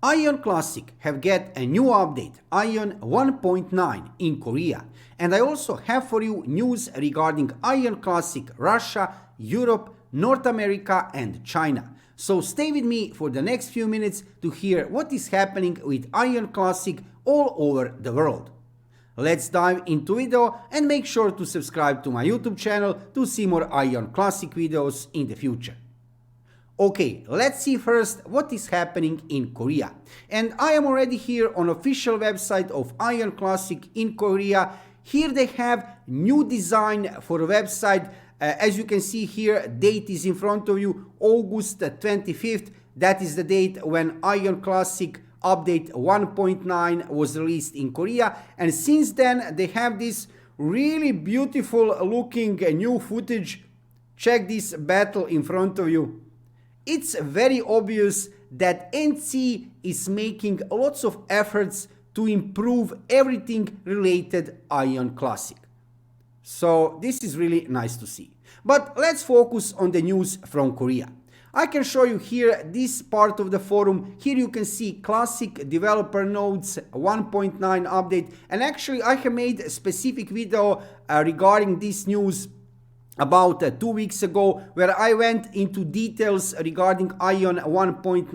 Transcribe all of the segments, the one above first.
Aion Classic have get a new update, Aion 1.9 in Korea, and I also have for you news regarding Aion Classic Russia, Europe, North America and China. So stay with me for the next few minutes to hear what is happening with Aion Classic all over the world. Let's dive into video and make sure to subscribe to my YouTube channel to see more Aion Classic videos in the future. Okay, let's see first what is happening in Korea. And I am already here on official website of Aion Classic in Korea. Here they have new design for the website. As you can see here, date is in front of you, August 25th. That is the date when Aion Classic update 1.9 was released in Korea. And since then, they have this really beautiful looking new footage. Check this battle in front of you. It's very obvious that NC is making lots of efforts to improve everything related Aion Classic. So this is really nice to see. But let's focus on the news from Korea. I can show you here this part of the forum. Here you can see Classic Developer Nodes 1.9 update. And actually I have made a specific video regarding this news about 2 weeks ago, where I went into details regarding Aion 1.9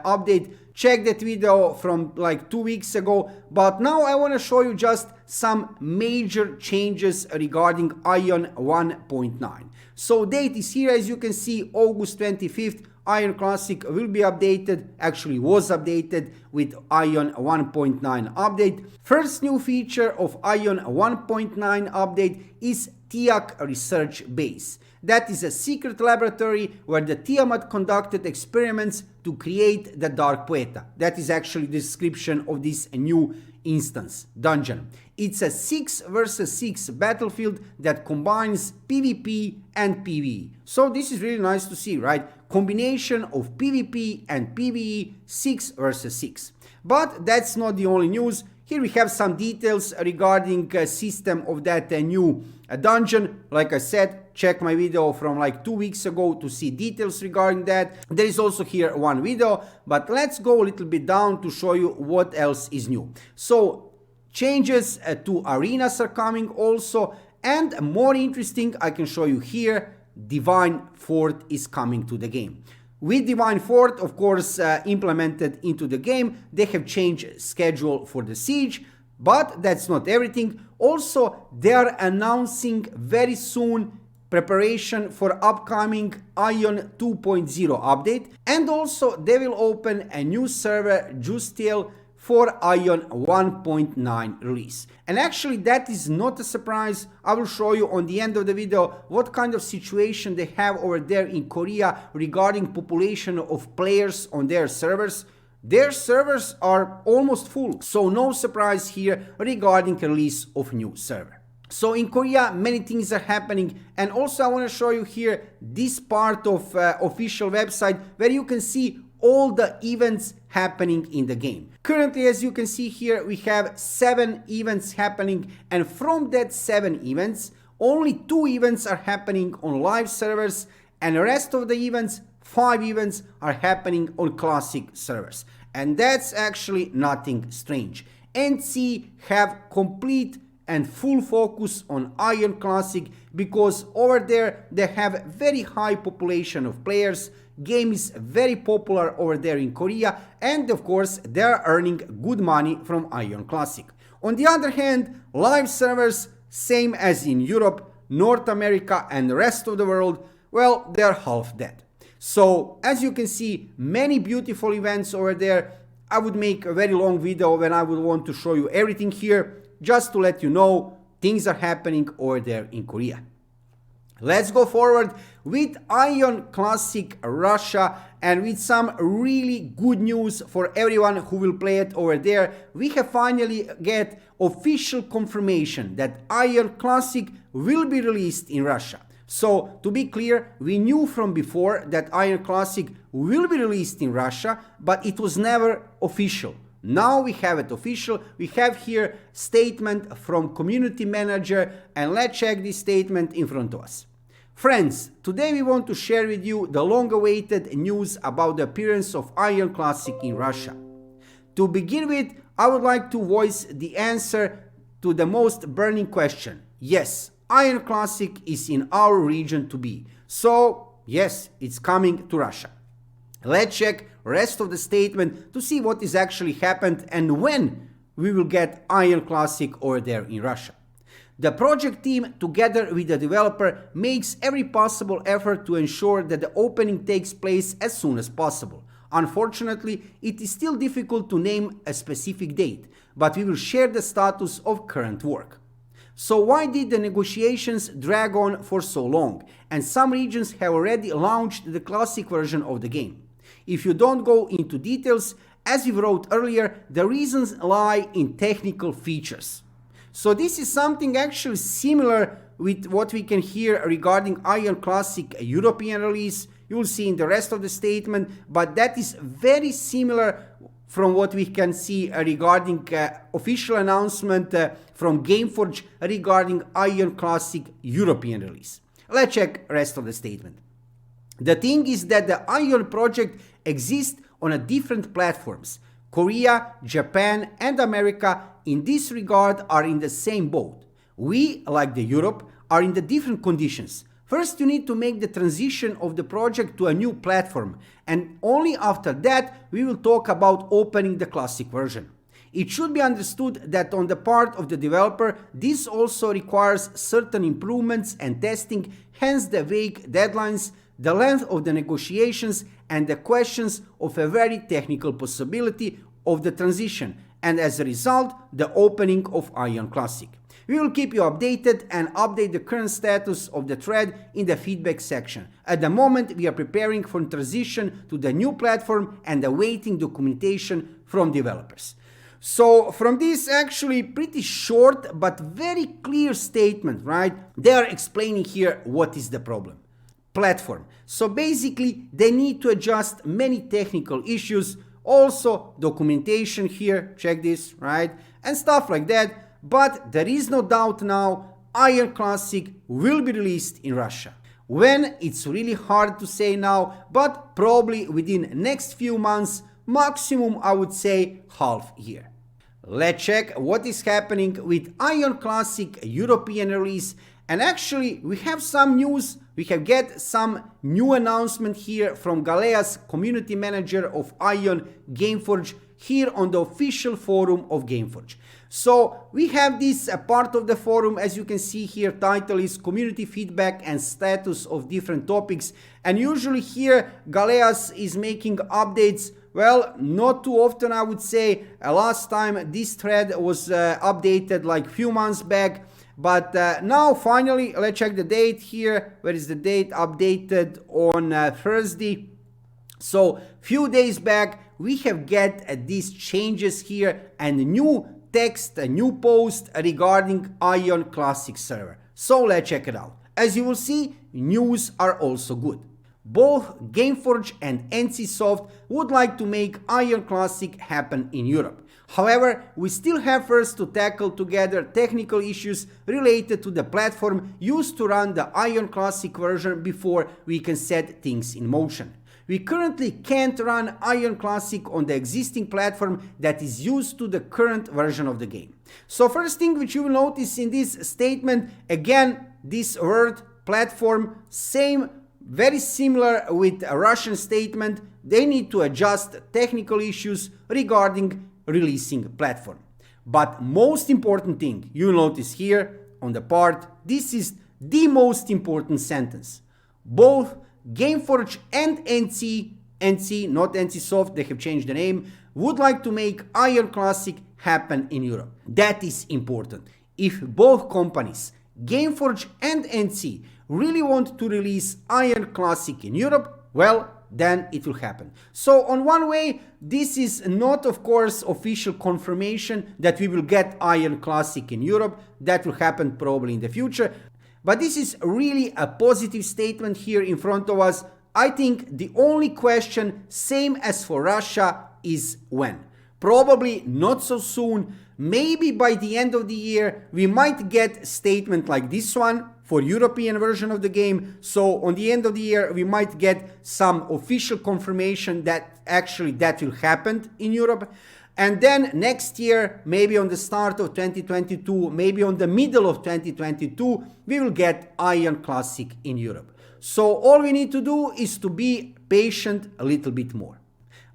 update. Check that video from like 2 weeks ago, but now I want to show you just some major changes regarding Aion 1.9. So date is here, as you can see, August 25th. Aion Classic will be updated, actually was updated with Aion 1.9 update. First new feature of Aion 1.9 update is TIAC research base. That is a secret laboratory where the Tiamat conducted experiments to create the Dark Poeta. That is actually the description of this new instance, dungeon. It's a 6 versus 6 battlefield that combines PvP and PvE. So this is really nice to see, right? Combination of PvP and PvE, 6 versus 6. But that's not the only news. Here we have some details regarding system of that new dungeon. Like I said, check my video from like 2 weeks ago to see details regarding that. There is also here one video, but let's go a little bit down to show you what else is new. So changes to arenas are coming also, and more interesting, I can show you here, Divine Fort is coming to the game. With Divine Fort, of course, implemented into the game, they have changed schedule for the siege, but that's not everything. Also, they are announcing very soon preparation for upcoming Aion 2.0 update, and also they will open a new server, Justiel, for Aion 1.9 release. And actually that is not a surprise. I will show you on the end of the video what kind of situation they have over there in Korea regarding population of players on their servers. Their servers are almost full, so no surprise here regarding release of new server. So in Korea, many things are happening, and also I want to show you here this part of official website where you can see all the events happening in the game. Currently, as you can see here, we have 7 events happening, and from that 7 events, only 2 events are happening on live servers, and the rest of the events, 5 events, are happening on classic servers. And that's actually nothing strange. NC have complete and full focus on Aion Classic because over there they have very high population of players. Game is very popular over there in Korea, and of course they are earning good money from Aion Classic. On the other hand, live servers, same as in Europe, North America and the rest of the world, well, they are half dead. So as you can see, many beautiful events over there. I would make a very long video when I would want to show you everything here, just to let you know things are happening over there in Korea. Let's go forward with Aion Classic Russia, and with some really good news for everyone who will play it over there. We have finally get official confirmation that Aion Classic will be released in Russia. So to be clear, we knew from before that Aion Classic will be released in Russia, but it was never official. Now we have it official. We have here statement from community manager, and let's check this statement in front of us. Friends, today we want to share with you the long-awaited news about the appearance of Aion Classic in Russia. To begin with, I would like to voice the answer to the most burning question. Yes, Aion Classic is in our region to be. So, yes, it's coming to Russia. Let's check rest of the statement to see what is actually happened and when we will get Aion Classic over there in Russia. The project team, together with the developer, makes every possible effort to ensure that the opening takes place as soon as possible. Unfortunately, it is still difficult to name a specific date, but we will share the status of current work. So why did the negotiations drag on for so long? And some regions have already launched the classic version of the game. If you don't go into details, as we wrote earlier, the reasons lie in technical features. So this is something actually similar with what we can hear regarding Aion Classic European release. You will see in the rest of the statement, but that is very similar from what we can see regarding official announcement from Gameforge regarding Aion Classic European release. Let's check rest of the statement. The thing is that the Aion project exists on different platforms. Korea, Japan and America in this regard are in the same boat. We, like the Europe, are in the different conditions. First, you need to make the transition of the project to a new platform, and only after that we will talk about opening the classic version. It should be understood that on the part of the developer, this also requires certain improvements and testing, hence the vague deadlines, the length of the negotiations, and the questions of a very technical possibility of the transition, and as a result, the opening of Aion Classic. We will keep you updated and update the current status of the thread in the feedback section. At the moment, we are preparing for transition to the new platform and awaiting documentation from developers. So from this actually pretty short but very clear statement, right? They are explaining here what is the problem. Platform. So basically, they need to adjust many technical issues, also documentation here, check this, right? And stuff like that. But there is no doubt now, Aion Classic will be released in Russia. When, it's really hard to say now, but probably within next few months, maximum I would say half year. Let's check what is happening with Aion Classic European release. And actually, we have some news. We have get some new announcement here from Galea's community manager of Aion Gameforge here on the official forum of Gameforge. So we have this part of the forum, as you can see here, title is community feedback and status of different topics. And usually here Galeas is making updates. Well, not too often I would say. Last time this thread was updated like few months back. But now finally, let's check the date here. Where is the date? Updated on Thursday. So few days back we have get these changes here and new text, a new post regarding Aion Classic server. So let's check it out. As you will see, news are also good. Both Gameforge and NCSoft would like to make Aion Classic happen in Europe. However, we still have first to tackle together technical issues related to the platform used to run the Aion Classic version before we can set things in motion. We currently can't run Aion Classic on the existing platform that is used to the current version of the game. So first thing which you will notice in this statement, again, this word platform, same, very similar with a Russian statement. They need to adjust technical issues regarding releasing platform. But most important thing you will notice here on the part, this is the most important sentence. Both Gameforge and NC, not NCSoft, they have changed the name, would like to make Aion Classic happen in Europe. That is important. If both companies, Gameforge and NC, really want to release Aion Classic in Europe, well, then it will happen. So on one way, this is not of course official confirmation that we will get Aion Classic in Europe. That will happen probably in the future. But this is really a positive statement here in front of us. I think the only question, same as for Russia, is when. Probably not so soon. Maybe by the end of the year, we might get a statement like this one for European version of the game. So on the end of the year, we might get some official confirmation that actually that will happen in Europe. And then next year, maybe on the start of 2022, maybe on the middle of 2022, we will get Aion Classic in Europe. So all we need to do is to be patient a little bit more.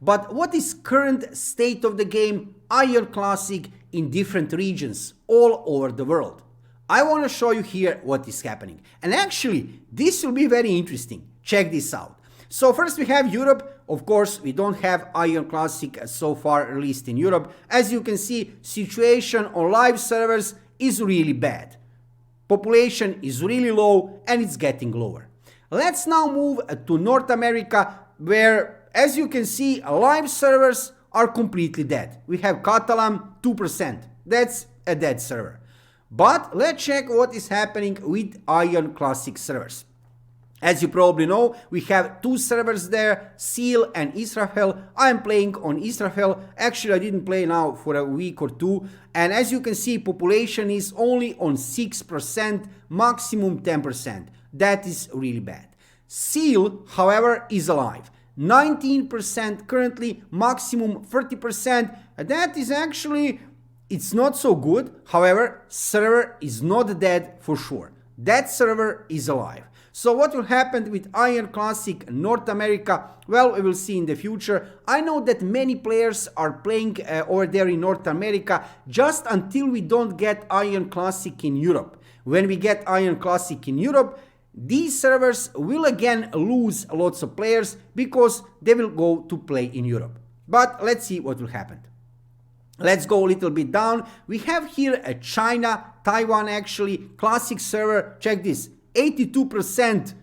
But what is current state of the game Aion Classic in different regions all over the world? I want to show you here what is happening. And actually, this will be very interesting. Check this out. So first we have Europe. Of course, we don't have Aion Classic so far released in Europe. As you can see, situation on live servers is really bad. Population is really low and it's getting lower. Let's now move to North America, where, as you can see, live servers are completely dead. We have Catalan 2%. That's a dead server. But let's check what is happening with Aion Classic servers. As you probably know, we have two servers there, Seal and Israel. I'm playing on Israel. Actually, I didn't play now for a week or two. And as you can see, population is only on 6%, maximum 10%. That is really bad. Seal, however, is alive. 19% currently, maximum 30%. That is actually, it's not so good. However, server is not dead for sure. That server is alive. So what will happen with Aion Classic North America? Well, we will see in the future. I know that many players are playing over there in North America just until we don't get Aion Classic in Europe. When we get Aion Classic in Europe, these servers will again lose lots of players because they will go to play in Europe. But let's see what will happen. Let's go a little bit down. We have here a China, Taiwan actually, classic server. Check this, 82%.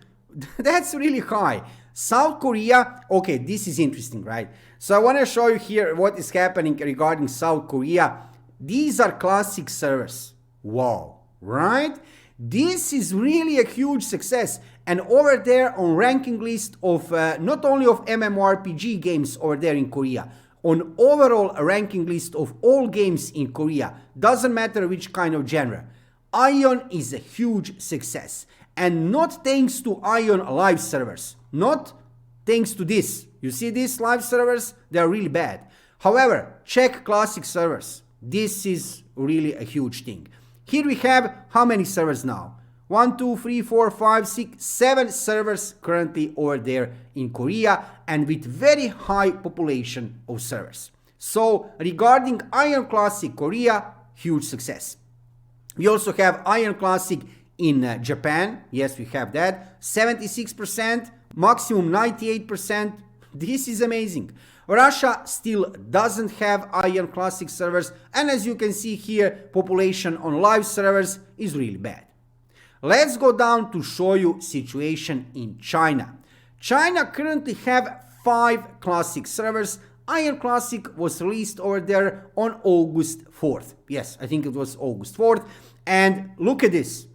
That's really high. South Korea, okay, this is interesting, right? So I want to show you here what is happening regarding South Korea. These are classic servers. Wow, right? This is really a huge success. And over there on ranking list of not only of MMORPG games over there in Korea, on overall ranking list of all games in Korea, doesn't matter which kind of genre, Aion is a huge success. And not thanks to Aion live servers, not thanks to this. You see these live servers? They're really bad. However, check classic servers. This is really a huge thing. Here we have how many servers now? 1, 2, 3, 4, 5, 6, 7 servers currently over there in Korea, and with very high population of servers. So regarding Aion Classic Korea, huge success. We also have Aion Classic in Japan. Yes, we have that. 76%, maximum 98%. This is amazing. Russia still doesn't have Aion Classic servers, and as you can see here, population on live servers is really bad. Let's go down to show you situation in China. China currently have 5 classic servers. Aion Classic was released over there on August 4th. Yes, I think it was August 4th. And look at this.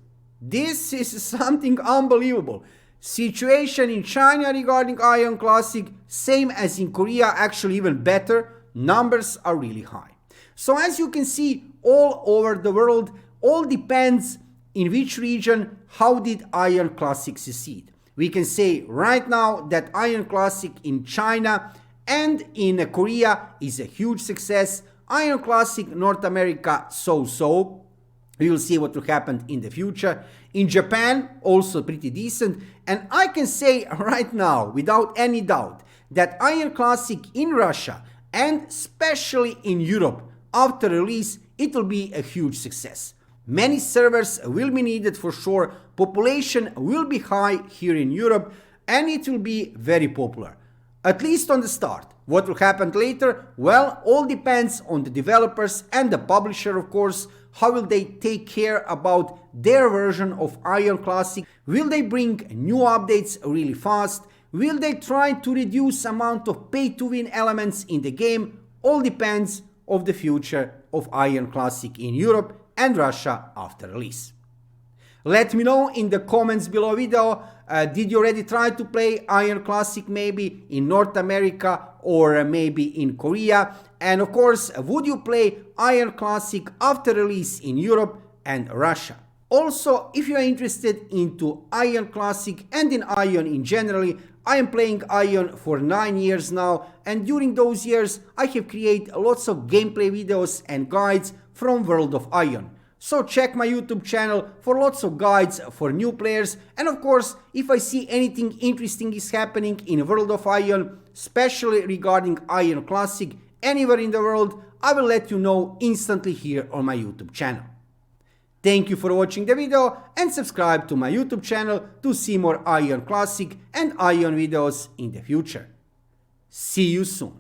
This is something unbelievable. Situation in China regarding Aion Classic, same as in Korea, actually even better. Numbers are really high. So as you can see, all over the world, all depends in which region, how did Aion Classic succeed. We can say right now that Aion Classic in China and in Korea is a huge success. Aion Classic North America, so-so. We will see what will happen in the future. In Japan, also pretty decent. And I can say right now, without any doubt, that Aion Classic in Russia and especially in Europe, after release, it will be a huge success. Many servers will be needed for sure. Population will be high here in Europe, and it will be very popular. At least on the start. What will happen later? Well, all depends on the developers and the publisher, of course. How will they take care about their version of Aion Classic? Will they bring new updates really fast? Will they try to reduce amount of pay-to-win elements in the game? All depends on the future of Aion Classic in Europe and Russia after release. Let me know in the comments below video, did you already try to play Aion Classic maybe in North America or maybe in Korea? And of course, would you play Aion Classic after release in Europe and Russia? Also, if you are interested into Aion Classic and in Aion in general, I am playing Aion for 9 years now, and during those years I have created lots of gameplay videos and guides from World of Aion. So check my YouTube channel for lots of guides for new players, and of course if I see anything interesting is happening in World of Aion, especially regarding Aion Classic anywhere in the world, I will let you know instantly here on my YouTube channel. Thank you for watching the video and subscribe to my YouTube channel to see more Aion Classic and Aion videos in the future. See you soon.